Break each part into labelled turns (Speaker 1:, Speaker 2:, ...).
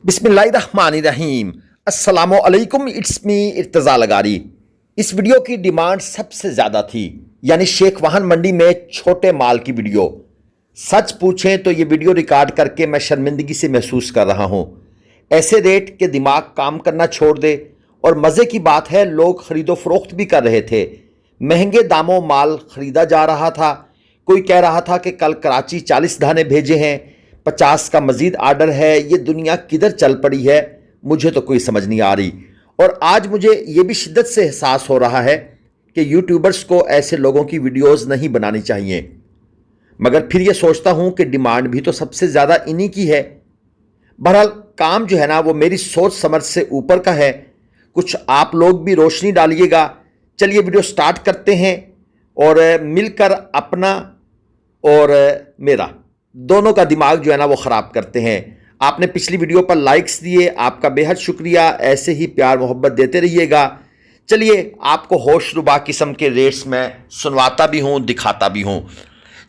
Speaker 1: बिस्मिल्लाहिर्रहमानिर्रहीम। अस्सलामु अलैकुम, इट्स मी इर्तज़ा लगारी। इस वीडियो की डिमांड सबसे ज़्यादा थी, यानी शेख वाहन मंडी में छोटे माल की वीडियो। सच पूछें तो ये वीडियो रिकॉर्ड करके मैं शर्मिंदगी से महसूस कर रहा हूँ। ऐसे रेट के दिमाग काम करना छोड़ दे। और मज़े की बात है, लोग ख़रीदो फरोख्त भी कर रहे थे। महंगे दामों माल ख़रीदा जा रहा था। कोई कह रहा था कि कल कराची 40 धाने भेजे हैं, 50 का मज़ीद आर्डर है। ये दुनिया किधर चल पड़ी है, मुझे तो कोई समझ नहीं आ रही। और आज मुझे ये भी शिद्दत से एहसास हो रहा है कि यूट्यूबर्स को ऐसे लोगों की वीडियोस नहीं बनानी चाहिए। मगर फिर ये सोचता हूँ कि डिमांड भी तो सबसे ज़्यादा इन्हीं की है। बहरहाल काम जो है ना, वो मेरी सोच समझ से ऊपर का है। कुछ आप लोग भी रोशनी डालिएगा। चलिए वीडियो स्टार्ट करते हैं और मिलकर अपना और मेरा दोनों का दिमाग जो है ना वो ख़राब करते हैं। आपने पिछली वीडियो पर लाइक्स दिए, आपका बेहद शुक्रिया। ऐसे ही प्यार मोहब्बत देते रहिएगा। चलिए आपको होशरुबा किस्म के रेट्स में सुनवाता भी हूँ, दिखाता भी हूँ।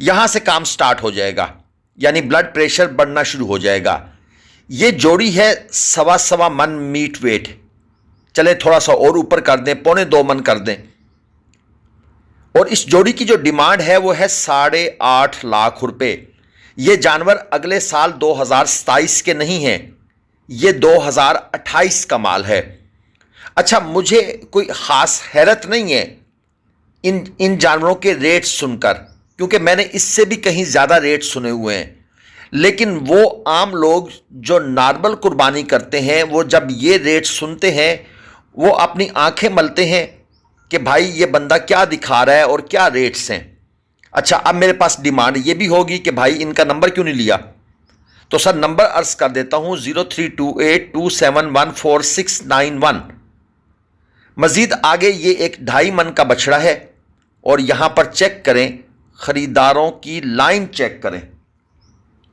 Speaker 1: यहाँ से काम स्टार्ट हो जाएगा, यानी ब्लड प्रेशर बढ़ना शुरू हो जाएगा। ये जोड़ी है 1.25 मन मीट वेट। चले थोड़ा सा और ऊपर कर दें, 2.25 मन कर दें। और इस जोड़ी की जो डिमांड है वो है 8.5 लाख रुपए। ये जानवर अगले साल 2027 के नहीं हैं, ये 2028 का माल है। अच्छा, मुझे कोई ख़ास हैरत नहीं है इन जानवरों के रेट सुनकर, क्योंकि मैंने इससे भी कहीं ज़्यादा रेट सुने हुए हैं। लेकिन वो आम लोग जो नॉर्मल कुर्बानी करते हैं, वो जब ये रेट सुनते हैं वो अपनी आंखें मलते हैं कि भाई ये बंदा क्या दिखा रहा है और क्या रेट्स हैं। अच्छा, अब मेरे पास डिमांड ये भी होगी कि भाई इनका नंबर क्यों नहीं लिया। तो सर नंबर अर्ज कर देता हूं, 0328271491। मजीद आगे ये एक 2.5 मन का बछड़ा है। और यहां पर चेक करें, खरीदारों की लाइन चेक करें।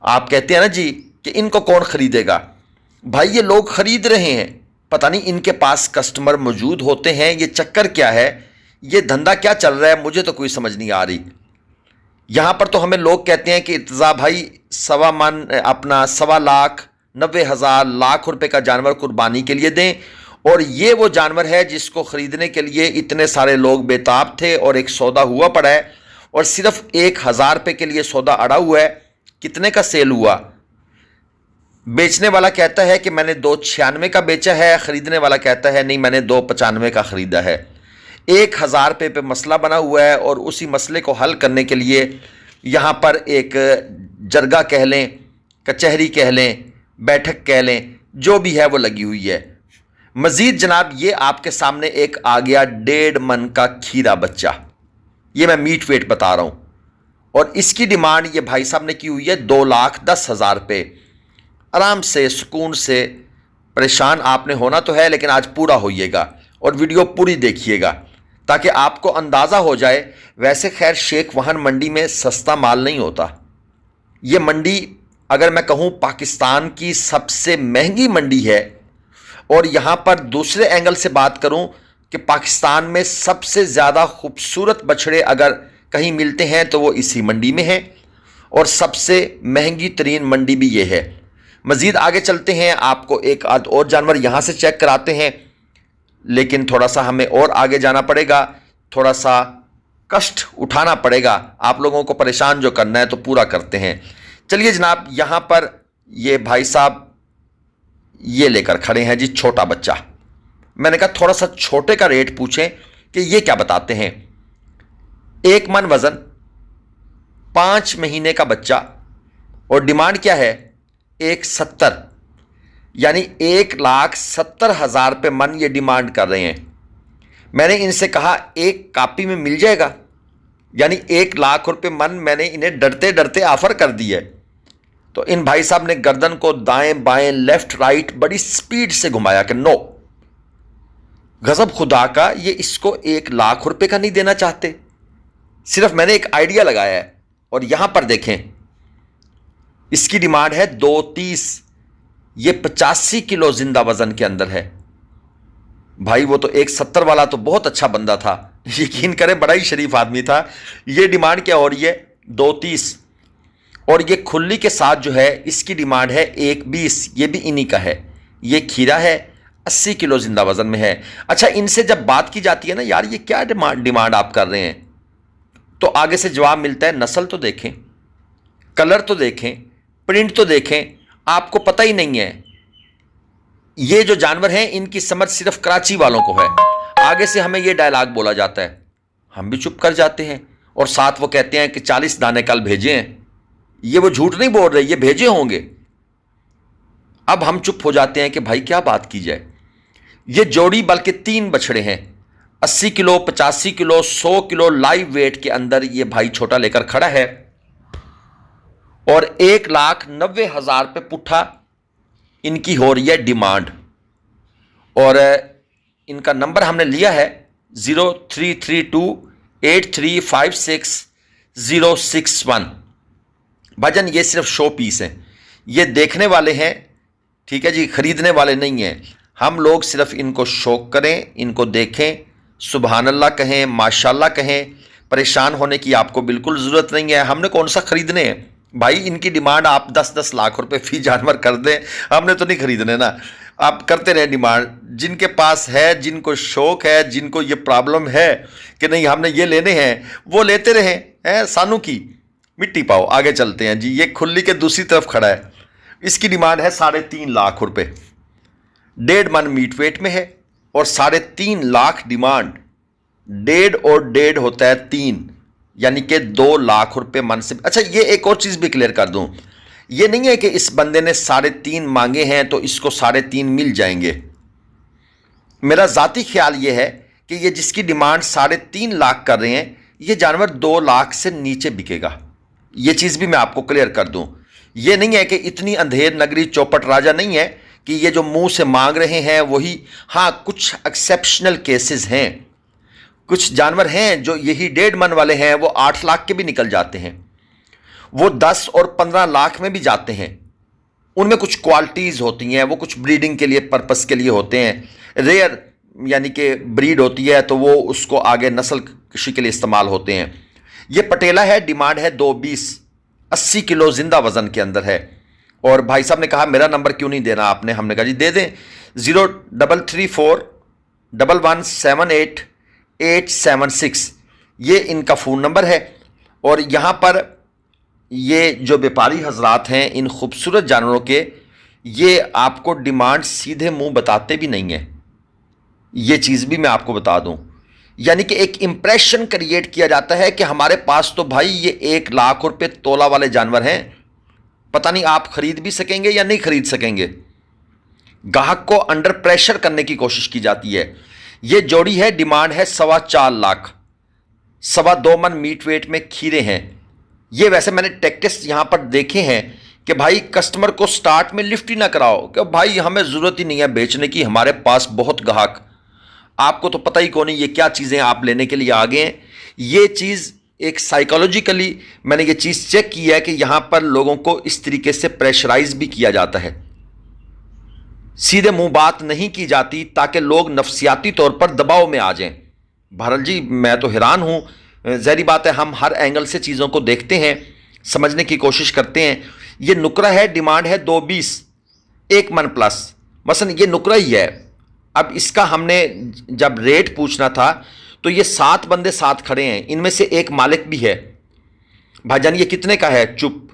Speaker 1: आप कहते हैं ना जी कि इनको कौन खरीदेगा। भाई ये लोग खरीद रहे हैं, पता नहीं इनके पास कस्टमर मौजूद होते हैं। ये चक्कर क्या है, ये धंधा क्या चल रहा है, मुझे तो कोई समझ नहीं आ रही। यहाँ पर तो हमें लोग कहते हैं कि इर्तज़ा भाई 1.25 मन अपना 1,90,000 लाख रुपए का जानवर कुर्बानी के लिए दें। और ये वो जानवर है जिसको ख़रीदने के लिए इतने सारे लोग बेताब थे और एक सौदा हुआ पड़ा है। और सिर्फ 1,000 रुपये के लिए सौदा अड़ा हुआ है। कितने का सेल हुआ? बेचने वाला कहता है कि मैंने 296 का बेचा है, ख़रीदने वाला कहता है नहीं मैंने 295 का ख़रीदा है। 1,000 रुपये पे मसला बना हुआ है। और उसी मसले को हल करने के लिए यहाँ पर एक जरगा कह लें, कचहरी कह लें, बैठक कह लें, जो भी है वो लगी हुई है। मज़ीद जनाब ये आपके सामने एक आ गया 1.5 मन का खीरा बच्चा। ये मैं मीट वेट बता रहा हूँ। और इसकी डिमांड ये भाई साहब ने की हुई है 2,10,000 रुपये। आराम से सुकून से, परेशान आपने होना तो है लेकिन आज पूरा होइएगा और वीडियो पूरी देखिएगा ताकि आपको अंदाज़ा हो जाए। वैसे खैर शेख वाहन मंडी में सस्ता माल नहीं होता। ये मंडी अगर मैं कहूँ पाकिस्तान की सबसे महंगी मंडी है। और यहाँ पर दूसरे एंगल से बात करूँ कि पाकिस्तान में सबसे ज़्यादा खूबसूरत बछड़े अगर कहीं मिलते हैं तो वो इसी मंडी में हैं। और सबसे महंगी तरीन मंडी भी ये है। मज़ीद आगे चलते हैं, आपको एक आध और जानवर यहाँ से चेक कराते हैं। लेकिन थोड़ा सा हमें और आगे जाना पड़ेगा, थोड़ा सा कष्ट उठाना पड़ेगा। आप लोगों को परेशान जो करना है तो पूरा करते हैं। चलिए जनाब, यहाँ पर ये भाई साहब ये लेकर खड़े हैं जी छोटा बच्चा। मैंने कहा थोड़ा सा छोटे का रेट पूछें कि ये क्या बताते हैं। 1 मन वज़न, 5 महीने का बच्चा। और डिमांड क्या है, 1,70, यानी 1,70,000 रुपये मन ये डिमांड कर रहे हैं। मैंने इनसे कहा एक कापी में मिल जाएगा, यानी 1 लाख रुपये मन मैंने इन्हें डरते डरते ऑफर कर दी है। तो इन भाई साहब ने गर्दन को दाएं बाएं लेफ्ट राइट बड़ी स्पीड से घुमाया कि नो, गजब खुदा का, ये इसको 1 लाख रुपये का नहीं देना चाहते। सिर्फ मैंने एक आइडिया लगाया है। और यहां पर देखें, इसकी डिमांड है 2,30। ये 85 किलो जिंदा वजन के अंदर है। भाई वो तो 1,70 वाला तो बहुत अच्छा बंदा था, यकीन करें बड़ा ही शरीफ आदमी था। ये डिमांड क्या हो रही है, 2,30। और ये खुली के साथ जो है इसकी डिमांड है 1,20। ये भी इन्हीं का है। ये खीरा है, 80 किलो जिंदा वजन में है। अच्छा, इनसे जब बात की जाती है ना, यार ये क्या डिमांड आप कर रहे हैं, तो आगे से जवाब मिलता है नस्ल तो देखें, कलर तो देखें, प्रिंट तो देखें, आपको पता ही नहीं है। ये जो जानवर हैं इनकी समझ सिर्फ कराची वालों को है। आगे से हमें ये डायलॉग बोला जाता है, हम भी चुप कर जाते हैं, और साथ वो कहते हैं कि 40 दाने कल भेजे हैं। ये वो झूठ नहीं बोल रहे, ये भेजे होंगे। अब हम चुप हो जाते हैं कि भाई क्या बात की जाए। ये जोड़ी बल्कि 3 बछड़े हैं, 80 kilo, 85 kilo, 100 kilo live wait के अंदर ये भाई छोटा लेकर खड़ा है, और 1,90,000 पे पुट्ठा इनकी हो रही है डिमांड। और इनका नंबर हमने लिया है 03328356,061। भाईजान ये सिर्फ शो पीस हैं, ये देखने वाले हैं, ठीक है जी, खरीदने वाले नहीं हैं। हम लोग सिर्फ इनको शौक करें, इनको देखें, सुभान अल्लाह कहें, माशाल्लाह कहें। परेशान होने की आपको बिल्कुल ज़रूरत नहीं है। हमने कौन सा खरीदने हैं भाई, इनकी डिमांड आप 10-10 लाख रुपए फी जानवर कर दें, हमने तो नहीं खरीदने ना। आप करते रहें डिमांड, जिनके पास है, जिनको शौक है, जिनको ये प्रॉब्लम है कि नहीं हमने ये लेने हैं, वो लेते रहें। हैं सानू की मिट्टी पाओ। आगे चलते हैं जी। ये खुली के दूसरी तरफ खड़ा है, इसकी डिमांड है 3.5 लाख रुपए, 1.5 मन मीट वेट में है, और 3.5 लाख डिमांड। 1.5 और 1.5 होता है 3, यानी कि 2 लाख रुपए मन से। अच्छा, ये एक और चीज भी क्लियर कर दूं, ये नहीं है कि इस बंदे ने 3.5 मांगे हैं तो इसको 3.5 मिल जाएंगे। मेरा जाती ख्याल ये है कि ये जिसकी डिमांड 3.5 लाख कर रहे हैं, ये जानवर 2 लाख से नीचे बिकेगा। ये चीज भी मैं आपको क्लियर कर दूं। ये नहीं है कि इतनी अंधेर नगरी चौपट राजा नहीं है कि ये जो मुंह से मांग रहे हैं वही। हाँ, कुछ एक्सेप्शनल केसेस हैं, कुछ जानवर हैं जो यही 1.5 मन वाले हैं, वो 8 लाख के भी निकल जाते हैं, वो 10 और 15 लाख में भी जाते हैं। उनमें कुछ क्वालिटीज़ होती हैं, वो कुछ ब्रीडिंग के लिए, पर्पस के लिए होते हैं, रेयर यानी कि ब्रीड होती है, तो वो उसको आगे नस्ल कृषि के लिए इस्तेमाल होते हैं। ये पटेला है, डिमांड है 220, 80 किलो जिंदा वजन के अंदर है। और भाई साहब ने कहा मेरा नंबर क्यों नहीं देना आपने, हमने कहा जी दे दें, 03341178,876 ये इनका फ़ोन नंबर है। और यहाँ पर ये जो व्यापारी हजरात हैं इन खूबसूरत जानवरों के, ये आपको डिमांड सीधे मुंह बताते भी नहीं है। ये चीज़ भी मैं आपको बता दूं, यानी कि एक इंप्रेशन क्रिएट किया जाता है कि हमारे पास तो भाई ये 1 लाख रुपए तोला वाले जानवर हैं, पता नहीं आप खरीद भी सकेंगे या नहीं खरीद सकेंगे। ग्राहक को अंडर प्रेशर करने की कोशिश की जाती है। ये जोड़ी है, डिमांड है 4.25 लाख, 2.25 मन मीट वेट में खीरे हैं। ये वैसे मैंने टेक्टिक्स यहां पर देखे हैं कि भाई कस्टमर को स्टार्ट में लिफ्ट ही ना कराओ कि भाई हमें ज़रूरत ही नहीं है बेचने की, हमारे पास बहुत ग्राहक, आपको तो पता ही कौन नहीं ये क्या चीज़ें आप लेने के लिए आ गए हैं। ये चीज़ एक साइकोलॉजिकली मैंने ये चीज़ चेक की है कि यहां पर लोगों को इस तरीके से प्रेशराइज भी किया जाता है, सीधे मुंह बात नहीं की जाती ताकि लोग नफसियाती तौर पर दबाव में आ जाएं। भारत जी मैं तो हैरान हूं, ज़ाहिर बात है हम हर एंगल से चीज़ों को देखते हैं, समझने की कोशिश करते हैं। ये नुकरा है, डिमांड है 220, 1 मन प्लस, मसलन ये नुकरा ही है। अब इसका हमने जब रेट पूछना था तो ये 7 बंदे साथ खड़े हैं, इनमें से एक मालिक भी है। भाईजान ये कितने का है, चुप।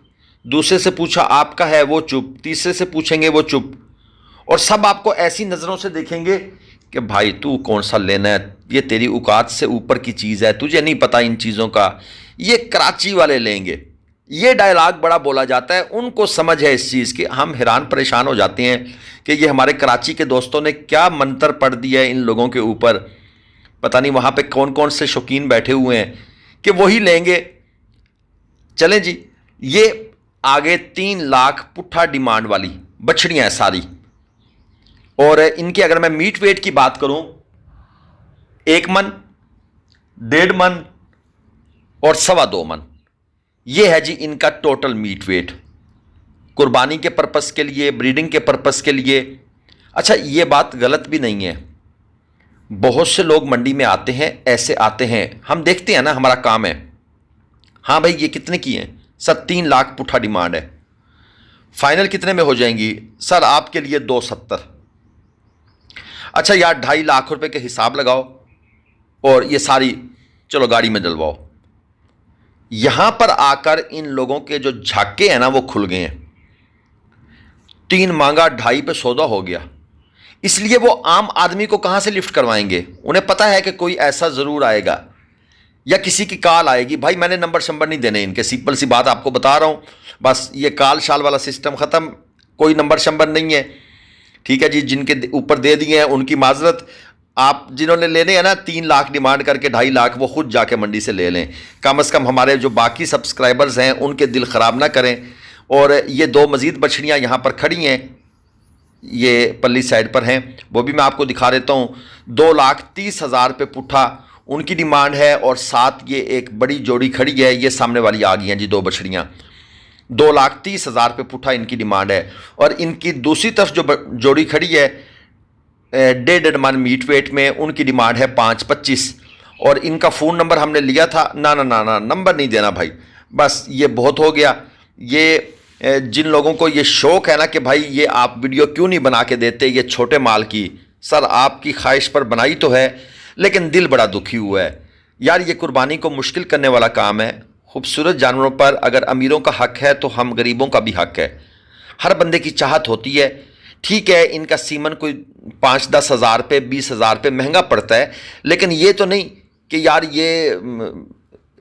Speaker 1: दूसरे से पूछा आपका है, वो चुप। तीसरे से पूछेंगे, वो चुप। और सब आपको ऐसी नज़रों से देखेंगे कि भाई तू कौन सा लेना है, ये तेरी औकात से ऊपर की चीज़ है, तुझे नहीं पता इन चीज़ों का, ये कराची वाले लेंगे। ये डायलॉग बड़ा बोला जाता है, उनको समझ है इस चीज़ की। हम हैरान परेशान हो जाते हैं कि ये हमारे कराची के दोस्तों ने क्या मंत्र पढ़ दिया है इन लोगों के ऊपर, पता नहीं वहाँ पे कौन कौन से शौकीन बैठे हुए हैं कि वही लेंगे। चलें जी, ये आगे 3 लाख पुट्ठा डिमांड वाली बछड़ियाँ हैं सारी। और इनके अगर मैं मीट वेट की बात करूं, 1 मन, 1.5 मन और 2.25 मन, ये है जी इनका टोटल मीट वेट, कुर्बानी के पर्पस के लिए, ब्रीडिंग के पर्पस के लिए। अच्छा ये बात गलत भी नहीं है, बहुत से लोग मंडी में आते हैं, ऐसे आते हैं, हम देखते हैं ना, हमारा काम है। हाँ भाई ये कितने की हैं सर, 3 लाख पुट्ठा डिमांड है, फाइनल कितने में हो जाएंगी सर आपके लिए 270। अच्छा यार 2.5 लाख रुपए के हिसाब लगाओ और ये सारी चलो गाड़ी में डलवाओ। यहां पर आकर इन लोगों के जो झाके हैं ना वो खुल गए हैं। 3 मांगा 2.5 पे सौदा हो गया। इसलिए वो आम आदमी को कहां से लिफ्ट करवाएंगे? उन्हें पता है कि कोई ऐसा जरूर आएगा या किसी की कॉल आएगी। भाई मैंने नंबर शंबर नहीं देने इनके, सिंपल सी बात आपको बता रहा हूं। बस ये कॉल शाल वाला सिस्टम खत्म, कोई नंबर शंबर नहीं है। ठीक है जी, जिनके ऊपर दे दिए हैं उनकी माजरत। आप जिन्होंने लेने हैं ना 3 लाख डिमांड करके 2.5 लाख, वो खुद जाके मंडी से ले लें। कम से कम हमारे जो बाकी सब्सक्राइबर्स हैं उनके दिल ख़राब ना करें। और ये 2 मज़ीद बछड़ियाँ यहाँ पर खड़ी हैं, ये पल्ली साइड पर हैं, वो भी मैं आपको दिखा देता हूँ। 2,30,000 पे पुट्ठा उनकी डिमांड है और साथ ये एक बड़ी जोड़ी खड़ी है, ये सामने वाली आ गई हैं जी 2 बछड़ियाँ। 2,30,000 पे पुट्ठा इनकी डिमांड है। और इनकी दूसरी तरफ जो जोड़ी खड़ी है 1.5 मन मीट वेट में, उनकी डिमांड है 5,25। और इनका फ़ोन नंबर हमने लिया था, ना ना ना ना नंबर नहीं देना भाई, बस ये बहुत हो गया। ये जिन लोगों को ये शौक़ है ना कि भाई ये आप वीडियो क्यों नहीं बना के देते ये छोटे माल की, सर आपकी ख्वाहिश पर बनाई तो है लेकिन दिल बड़ा दुखी हुआ है यार। ये कुर्बानी को मुश्किल करने वाला काम है। खूबसूरत जानवरों पर अगर अमीरों का हक है तो हम गरीबों का भी हक है। हर बंदे की चाहत होती है। ठीक है इनका सीमन कोई 5-10 हज़ार पे 20,000 पे महंगा पड़ता है, लेकिन ये तो नहीं कि यार ये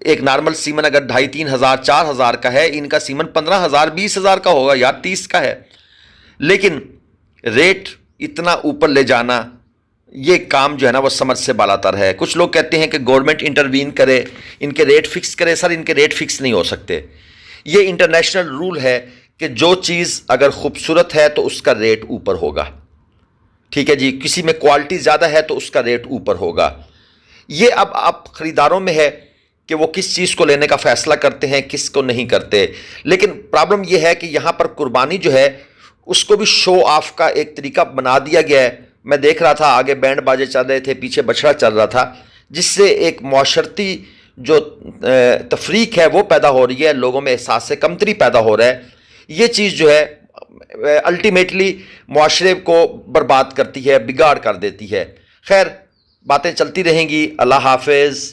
Speaker 1: एक नॉर्मल सीमन अगर 2,500, 3,000, 4,000 का है, इनका सीमन 15,000, 20,000 का होगा यार, 30 का है। लेकिन रेट इतना ऊपर ले जाना, ये काम जो है ना वो समझ से बालातर है। कुछ लोग कहते हैं कि गवर्नमेंट इंटरवीन करे, इनके रेट फिक्स करे। सर इनके रेट फिक्स नहीं हो सकते। ये इंटरनेशनल रूल है कि जो चीज़ अगर खूबसूरत है तो उसका रेट ऊपर होगा। ठीक है जी, किसी में क्वालिटी ज़्यादा है तो उसका रेट ऊपर होगा। ये अब आप ख़रीदारों में है कि वो किस चीज़ को लेने का फ़ैसला करते हैं, किस को नहीं करते। लेकिन प्रॉब्लम यह है कि यहाँ पर कुर्बानी जो है उसको भी शो ऑफ का एक तरीका बना दिया गया है। मैं देख रहा था आगे बैंड बाजे चल रहे थे, पीछे बछड़ा चल रहा था, जिससे एक माशरती जो तफरीक है वो पैदा हो रही है, लोगों में एहसास से कमतरी पैदा हो रहा है। ये चीज़ जो है अल्टीमेटली मुआशरे को बर्बाद करती है, बिगाड़ कर देती है। खैर बातें चलती रहेंगी। अल्लाह हाफिज़।